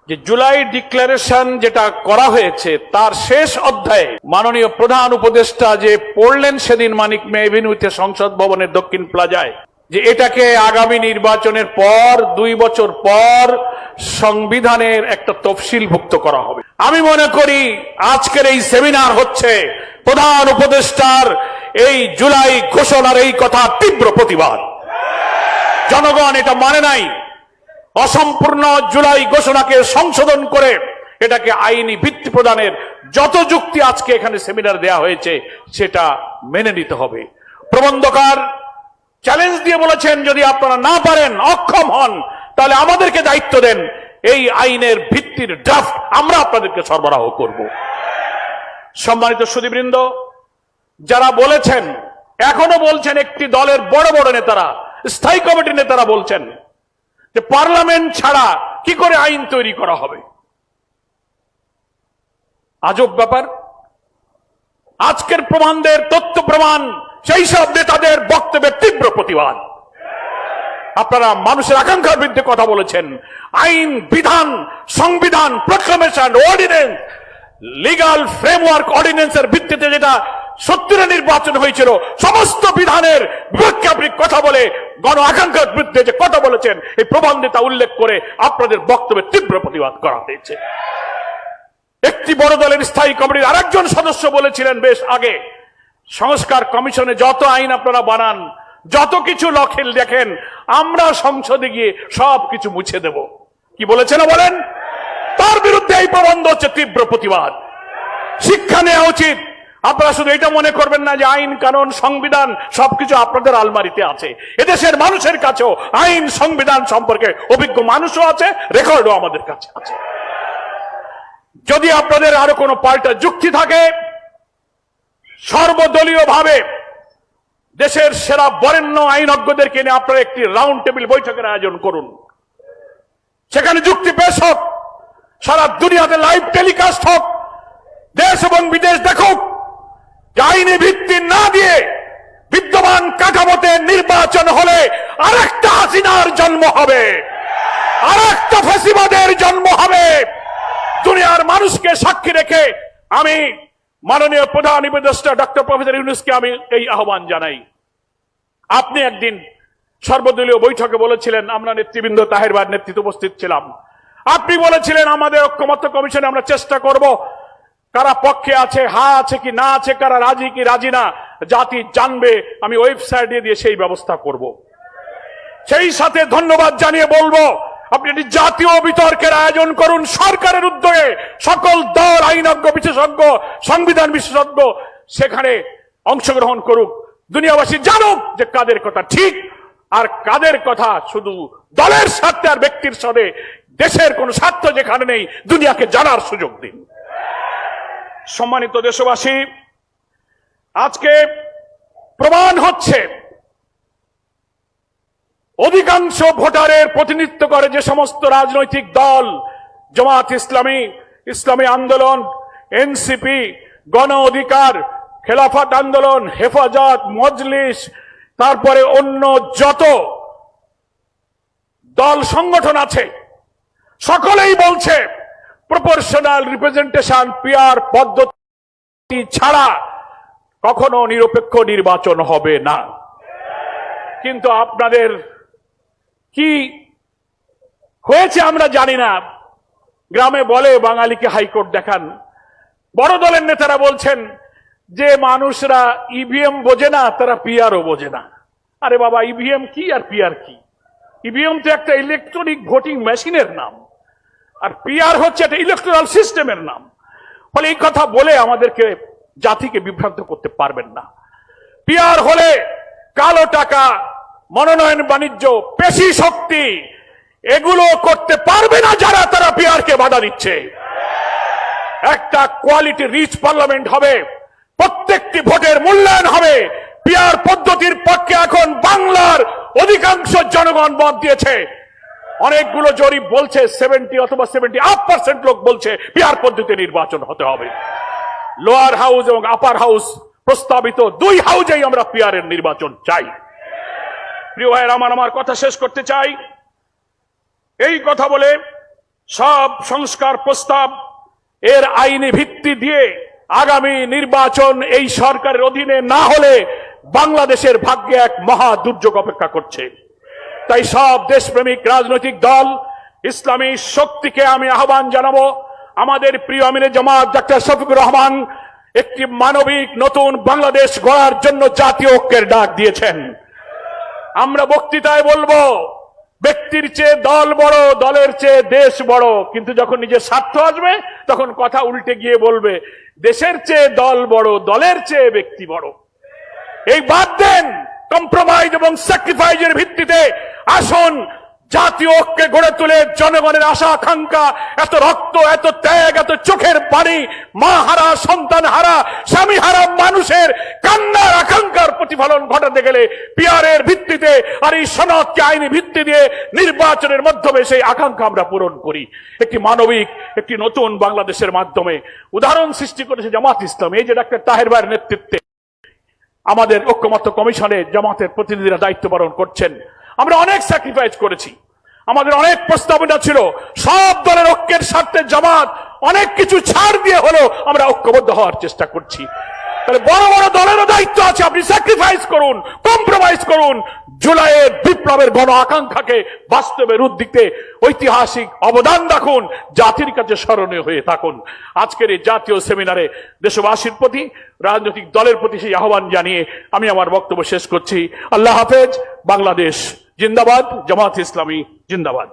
যে জুলাই ডিক্লারেশন যেটা করা হয়েছে তার শেষ অধ্যায়ে মাননীয় প্রধান উপদেষ্টা যে পড়লেন সেদিন মানিক মে এভিনিউতে সংসদ ভবনের দক্ষিণ প্লাজায়, যে এটাকে আগামী নির্বাচনের পর 2 বছর পর সংবিধানের একটা তফসিলভুক্ত করা হবে। আমি মনে করি আজকের এই সেমিনার হচ্ছে প্রধান উপদেষ্টার এই জুলাই ঘোষণার এই কথা তীব্র প্রতিবাদ। জনগণ এটা মানে নাই। অসম্পূর্ণ জুলাই ঘোষণাকে সংশোধন করে এটাকে আইনি ভিত্তি প্রদানের যত যুক্তি আজকে এখানে সেমিনার দেয়া হয়েছে সেটা মেনে নিতে হবে। প্রবন্ধকার চ্যালেঞ্জ দিয়ে বলেছেন, যদি আপনারা না পারেন, অক্ষম হন, তাহলে আমাদেরকে দায়িত্ব দেন, এই আইনের ভিত্তির ড্রাফট আমরা আপনাদেরকে সরবরাহ করব। সম্মানিত সুধীবৃন্দ, যারা বলেছেন, এখনো বলছেন, একটি দলের বড় বড় নেতারা, স্থায়ী কমিটির নেতারা বলছেন যে পার্লামেন্ট ছাড়া কি করে আইন তৈরি করা হবে। আজব ব্যাপার। আজকের প্রমাণদের তথ্য প্রমাণ সেই সব নেতাদের বক্তব্যের তীব্র প্রতিবাদ। আপনারা মানুষের আকাঙ্ক্ষার বিরুদ্ধে কথা বলেছেন। আইন, বিধান, সংবিধান, প্রক্লামেশন, অর্ডিন্যান্স, লিগাল ফ্রেমওয়ার্ক অর্ডিন্যান্সের ভিত্তিতে যেটা 70 নির্বাচন হয়েছিল, সমস্ত বিধানের বিপক্ষে আপনি কথা বলে গণ আকাঙ্ক্ষার বিরুদ্ধে যে কথা বলেছেন, এই প্রবন্ধে তা উল্লেখ করে আপনাদের বক্তব্যের তীব্র প্রতিবাদ করা হয়েছে। একটি বড় দলের স্থায়ী কমিটির আরেকজন সদস্য বলেছিলেন বেশ আগে, সংস্কার কমিশনে যত আইন আপনারা বানান, যত কিছু দেখেন, আমরা সংসদে গিয়ে সব কিছু মুছে দেব। কি বলেছেন বলেন? তার বিরুদ্ধে এই প্রবন্ধ হচ্ছে তীব্র প্রতিবাদ। শিক্ষা নেওয়া উচিত। আপনারা শুধু এটা মনে করবেন না যে আইন, কানুন, সংবিধান সবকিছু আপনাদের আলমারিতে আছে। এদেশের মানুষের কাছেও আইন, সংবিধান সম্পর্কে অভিজ্ঞ মানুষও আছে, রেকর্ডও আমাদের কাছে আছে। যদি আপনাদের আরো কোনো পাল্টা যুক্তি থাকে, সর্বদলীয় ভাবে দেশের সেরা বরেণ্য আইনজ্ঞদেরকে নিয়ে আপনারা একটি রাউন্ড টেবিল বৈঠকের আয়োজন করুন। সেখানে যুক্তি পেশ হোক, সারা দুনিয়াতে লাইভ টেলিকাস্ট হোক, দেশ এবং বিদেশ দেখুক যে আইনি ভিত্তি না দিয়ে বিদ্যমান কাঠামোতে নির্বাচন হলে আরেকটা হাসিনার জন্ম হবে, আরেকটা ফ্যাসিবাদের জন্ম হবে। দুনিয়ার মানুষকে সাক্ষী রেখে আমি মাননীয় প্রধান উপদেষ্টা ডক্টর প্রফেসর ইউনূসকে আমি এই আহ্বান জানাই। আপনি একদিন সর্বদলীয় বৈঠকে বলেছিলেন, আমরা নেতৃবৃন্দ তাহের ভাইয়ের নেতৃত্বে উপস্থিত ছিলাম, আপনি বলেছিলেন আমাদের ঐক্যমত্য কমিশনে আমরা চেষ্টা করব, কারা পক্ষে আছে, হা আছে কি না আছে, কারা রাজি কি রাজি না, জাতি জানবে, আমি ওয়েবসাইটে দিয়ে সেই ব্যবস্থা করব। সেই সাথে ধন্যবাদ জানিয়ে বলবো, আপনি একটি জাতীয় বিতর্কের আয়োজন করুন সরকারের উদ্যোগে, সকল দল, আইনজ্ঞ বিশেষজ্ঞ, সংবিধান বিশেষজ্ঞ সেখানে অংশগ্রহণ করুক, দুনিয়াবাসী জানুক যে কাদের কথা ঠিক আর কাদের কথা শুধু দলের স্বার্থে আর ব্যক্তির সাথে, দেশের কোন স্বার্থ যেখানে নেই, দুনিয়াকে জানার সুযোগ দিন। সম্মানিত দেশবাসী, আজকে প্রমাণ হচ্ছে অধিকাংশ ভোটারের প্রতিনিধিত্ব করে যে সমস্ত রাজনৈতিক দল, জামাত ইসলামী, ইসলামী আন্দোলন, এনসিপি, গণ অধিকার, খেলাফত আন্দোলন, হেফাজত, মজলিস, তারপরে অন্য যত দল সংগঠন আছে, সকলেই বলছে প্রপোর্শনাল রিপ্রেজেন্টেশন, পিআর পদ্ধতি ছাড়া কখনো নিরপেক্ষ নির্বাচন হবে না। কিন্তু আপনাদের কি হয়েছে আমরা জানি না। গ্রামে বলে বাঙালিকে হাইকোর্ট দেখান। বড় দলের নেতারা বলছেন যে মানুষরা ইভিএম বোঝে না, তারা পিআরও বোঝে না। আরে বাবা, ইভিএম কি আর পিআর কি? ইভিএম তো একটা ইলেকট্রনিক ভোটিং মেশিনের নাম, আর পিআর হচ্ছে একটা ইলেকট্রাল সিস্টেমের নাম। ফলে এই কথা বলে আমাদেরকে, জাতিকে বিভ্রান্ত করতে পারবেন না। পিআর হলে কালো টাকা, মনোনয়ন বাণিজ্য, পেশি শক্তি, এগুলো করতে পারবে না যারা, তারা পিআরকে বাধা দিচ্ছে। একটা কোয়ালিটি রিচ পার্লামেন্ট হবে, প্রত্যেকটি ভোটের মূল্যায়ন হবে। পিআর পদ্ধতির পক্ষে এখন বাংলার অধিকাংশ জনগণ মত দিয়েছে। অনেকগুলো জরিপ বলছে 70 অথবা 78% লোক বলছে পিআর পদ্ধতিতে নির্বাচন হতে হবে। লোয়ার হাউস এবং আপার হাউস প্রস্তাবিত 2 হাউজেই আমরা পিআর এর নির্বাচন চাই। প্রিয় ভাইয়েরা, আমার কথা শেষ করতে চাই এই কথা বলে সব সংস্কার প্রস্তাব এর আইনি ভিত্তি দিয়ে আগামী নির্বাচন এই সরকারের অধীনে না হলে বাংলাদেশের ভাগ্যে এক মহা দুর্যোগ অপেক্ষা করছে। তাই সব দেশপ্রেমিক রাজনৈতিক দল, ইসলামী শক্তিকে আমি আহ্বান জানাবো, আমাদের প্রিয় আমিরে জামাত ডক্টর শফিকুর রহমান একটি মানবিক নতুন বাংলাদেশ গড়ার জন্য জাতীয় ঐক্যের ডাক দিয়েছেন। আমরা বক্তৃতায় বলবো ব্যক্তির চেয়ে দল বড়, দলের চেয়ে দেশ বড়, কিন্তু যখন নিজের স্বার্থ আসবে তখন কথা উল্টে গিয়ে বলবে দেশের চেয়ে দল বড়, দলের চেয়ে ব্যক্তি বড়। এই বাদ দেন, কম্প্রোমাইজ এবং স্যাক্রিফাইজের ভিত্তিতে আসুন জাতীয় ঐক্যে গড়ে তুলে জনগণের আশা আকাঙ্ক্ষা, এত রক্ত, এত ত্যাগ, এত চোখের পানি, মা হারা, সন্তান হারা, স্বামী হারা মানুষের কান্নার আকাঙ্ক্ষার প্রতিফলন ঘটাতে গেলে পিয়ারের ভিত্তিতে আর এই সনদকে আইনি ভিত্তি দিয়ে নির্বাচনের মাধ্যমে সেই আকাঙ্ক্ষা আমরা পূরণ করি। একটি মানবিক, একটি নতুন বাংলাদেশের মাধ্যমে উদাহরণ সৃষ্টি করেছে জামাত ইসলাম। এই যে ডাক্তার তাহের ভাইয়ের নেতৃত্বে আমাদের ঐক্যমত্য কমিশনে জামাতের প্রতিনিধিরা দায়িত্ব পালন করছেন। আমরা অনেক স্যাক্রিফাইস করেছি, আমাদের অনেক প্রস্তাবনা ছিল, সব দলের ঐক্যের স্বার্থে জামাত অনেক কিছু ছাড় দিয়ে হলো আমরা ঐক্যবদ্ধ হওয়ার চেষ্টা করছি। তাহলে বড় বড় দলেরও দায়িত্ব আছে, আপনি স্যাক্রিফাইস করুন, কম্প্রোমাইজ করুন, জুলাইয়ের বিপ্লবের গণ আকাঙ্ক্ষাকে বাস্তবে রূপ দিতে ঐতিহাসিক অবদান রাখুন, জাতির কাছে স্মরণীয় হয়ে থাকুন। আজকের এই জাতীয় সেমিনারে দেশবাসীর প্রতি, রাজনৈতিক দলের প্রতি সেই আহ্বান জানিয়ে আমি আমার বক্তব্য শেষ করছি। আল্লাহ হাফেজ। বাংলাদেশ জিন্দাবাদ, জামাত ইসলামী জিন্দাবাদ।